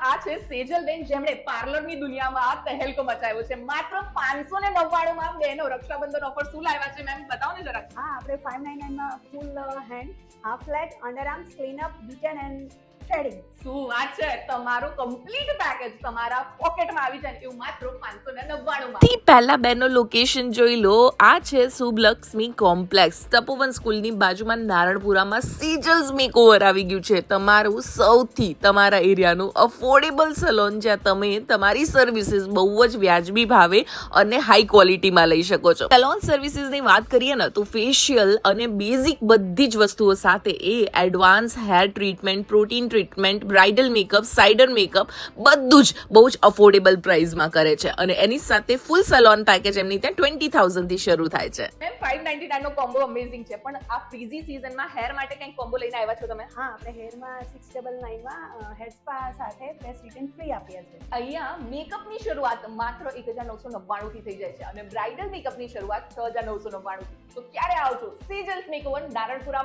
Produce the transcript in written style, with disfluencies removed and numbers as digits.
આ છે સેજલબેન, જેમણે પાર્લરની દુનિયામાં આ તહેલકો મચાવ્યો છે. માત્ર 599 માં બેનો રક્ષાબંધન ઓફર શું લાવ્યા છે મેમ, બતાવો ને જરાક. હા, આપણે 599 માં full hand, half flat, underarms, cleanup, બીટન એન્ડ થ્રેડિંગ. શું વાત છે, તમારું કમ્પ્લીટ પેકેજ તમારા પોકેટમાં આવી જાય એવું માત્ર 599 માં. થી પહેલા બેનો લોકેશન જોઈ લો. આ છે શુભ લક્ષ્મી કોમ્પ્લેક્સ, તપોવન સ્કૂલની બાજુમાં નારણપુરામાં સેજલ્સ મેકઓવર આવી ગયું છે. તમારું સૌથી તમારા એરિયાનું અફોર્ડેબલ સલોન, જ્યાં તમે તમારી સર્વિસીસ બહુ જ વ્યાજબી ભાવે અને હાઈ ક્વોલિટીમાં લઈ શકો છો. સલોન સર્વિસીસની વાત કરીએ ને તો ફેશિયલ અને બેઝિક બધી જ વસ્તુઓ સાથે એ advance hair treatment, protein treatment, bridal makeup, સાઇડર મેકઅપ બધું જ બહુ જ અફોર્ડેબલ પ્રાઇસમાં કરે છે. અને એની સાથે ફૂલ સલોન પેકેજ એમની ત્યાં 20,000 થી શરૂ થાય છે. મેમ 599 નો કોમ્બો અમેઝિંગ છે, પણ આ ફ્રીઝી સીઝનમાં હેર માટે કંઈક કોમ્બો લઈને આવ્યા છો તમે? હા, આપણે હેરમાં 699 માં હેર સ્પા સાથે ફેસ રિટર્ન ફ્રી આપીએ છીએ. અહીંયા મેકઅપની શરૂઆત માત્ર 1999 થી થઈ જાય છે અને બ્રાઇડલ મેકઅપની શરૂઆત 6999 થી. તો ક્યારે આવજો સેજલ્સ મેકઓવર નારણપુરામાં.